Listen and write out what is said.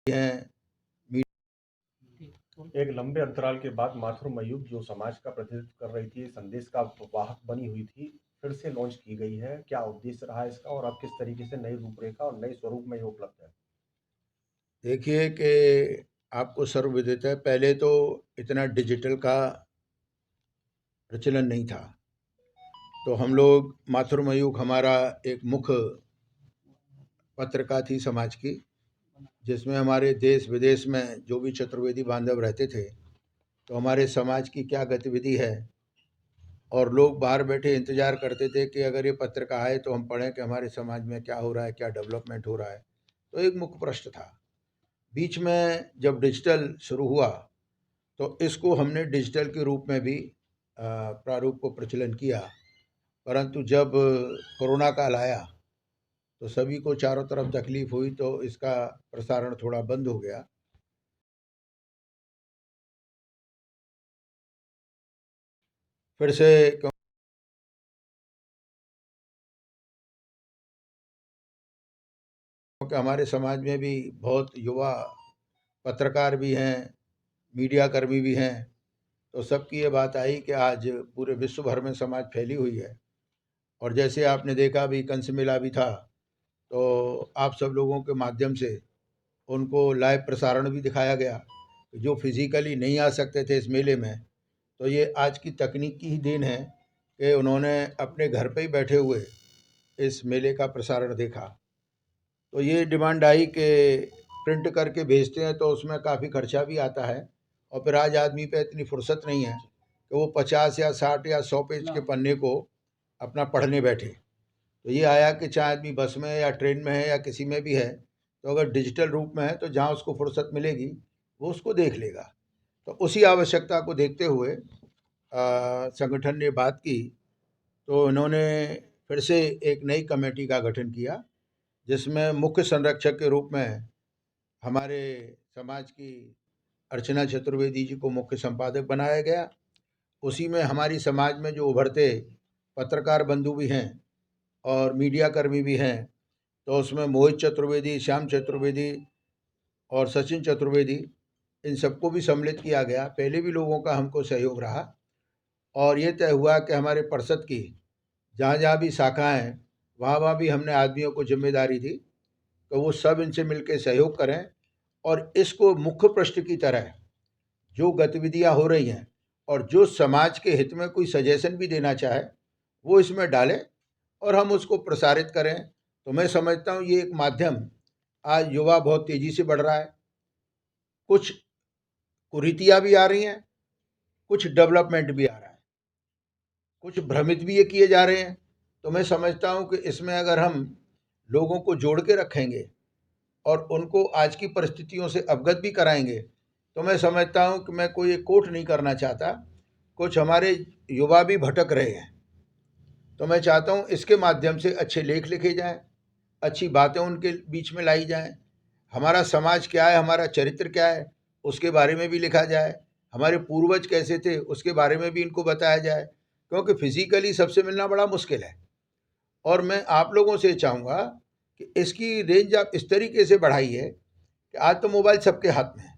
हैं। एक लंबे अंतराल के बाद माथुर मयूख जो समाज का प्रतिनिधित्व कर रही थी, संदेश का वाहक बनी हुई थी, फिर से लॉन्च की गई है। क्या उद्देश्य रहा इसका और अब किस तरीके से नई रूपरेखा और नए स्वरूप में ये उपलब्ध है? देखिए कि आपको सर्वविदित है, पहले तो इतना डिजिटल का प्रचलन नहीं था। तो हम लोग माथुर मयूख हमारा एक मुख्य पत्रिका थी समाज की, जिसमें हमारे देश विदेश में जो भी चतुर्वेदी बांधव रहते थे, तो हमारे समाज की क्या गतिविधि है, और लोग बाहर बैठे इंतज़ार करते थे कि अगर ये पत्रिका आए तो हम पढ़ें कि हमारे समाज में क्या हो रहा है, क्या डेवलपमेंट हो रहा है। तो एक मुख्य प्रश्न था। बीच में जब डिजिटल शुरू हुआ तो इसको हमने डिजिटल के रूप में भी प्रारूप को प्रचलन किया, परंतु जब कोरोना काल आया तो सभी को चारों तरफ तकलीफ हुई, तो इसका प्रसारण थोड़ा बंद हो गया। फिर से क्योंकि हमारे समाज में भी बहुत युवा पत्रकार भी हैं, मीडिया कर्मी भी हैं, तो सबकी ये बात आई कि आज पूरे विश्व भर में समाज फैली हुई है। और जैसे आपने देखा अभी कंस मेला भी था, तो आप सब लोगों के माध्यम से उनको लाइव प्रसारण भी दिखाया गया। जो फिज़िकली नहीं आ सकते थे इस मेले में, तो ये आज की तकनीक की ही देन है कि उन्होंने अपने घर पे ही बैठे हुए इस मेले का प्रसारण देखा। तो ये डिमांड आई कि प्रिंट करके भेजते हैं तो उसमें काफ़ी खर्चा भी आता है, और फिर आज आदमी पे इतनी फुर्सत नहीं है कि वो 50 या 60 या 100 पेज के पन्ने को अपना पढ़ने बैठे। तो ये आया कि चाहे आदमी बस में या ट्रेन में है या किसी में भी है, तो अगर डिजिटल रूप में है तो जहाँ उसको फुर्सत मिलेगी वो उसको देख लेगा। तो उसी आवश्यकता को देखते हुए संगठन ने बात की, तो इन्होंने फिर से एक नई कमेटी का गठन किया, जिसमें मुख्य संरक्षक के रूप में हमारे समाज की अर्चना चतुर्वेदी जी को मुख्य संपादक बनाया गया। उसी में हमारी समाज में जो उभरते पत्रकार बंधु भी हैं और मीडिया कर्मी भी हैं, तो उसमें मोहित चतुर्वेदी, श्याम चतुर्वेदी और सचिन चतुर्वेदी, इन सबको भी सम्मिलित किया गया। पहले भी लोगों का हमको सहयोग रहा, और ये तय हुआ कि हमारे परिषद की जहाँ-जहाँ भी शाखाएँ हैं, वहाँ-वहाँ भी हमने आदमियों को जिम्मेदारी दी कि वो सब इनसे मिलके सहयोग करें, और इसको मुख्य पृष्ठ की तरह जो गतिविधियाँ हो रही हैं और जो समाज के हित में कोई सजेशन भी देना चाहे, वो इसमें डालें और हम उसको प्रसारित करें। तो मैं समझता हूँ ये एक माध्यम, आज युवा बहुत तेज़ी से बढ़ रहा है, कुछ कुरीतियाँ भी आ रही हैं, कुछ डेवलपमेंट भी आ रहा है, कुछ भ्रमित भी ये किए जा रहे हैं। तो मैं समझता हूँ कि इसमें अगर हम लोगों को जोड़ के रखेंगे और उनको आज की परिस्थितियों से अवगत भी कराएंगे, तो मैं समझता हूँ कि मैं कोई एक कोट नहीं करना चाहता, कुछ हमारे युवा भी भटक रहे हैं, तो मैं चाहता हूँ इसके माध्यम से अच्छे लेख लिखे जाएं, अच्छी बातें उनके बीच में लाई जाएं, हमारा समाज क्या है, हमारा चरित्र क्या है, उसके बारे में भी लिखा जाए, हमारे पूर्वज कैसे थे उसके बारे में भी इनको बताया जाए, क्योंकि फिजिकली सबसे मिलना बड़ा मुश्किल है। और मैं आप लोगों से चाहूँगा कि इसकी रेंज आप इस तरीके से बढ़ाइए कि आज तो मोबाइल सबके हाथ में है,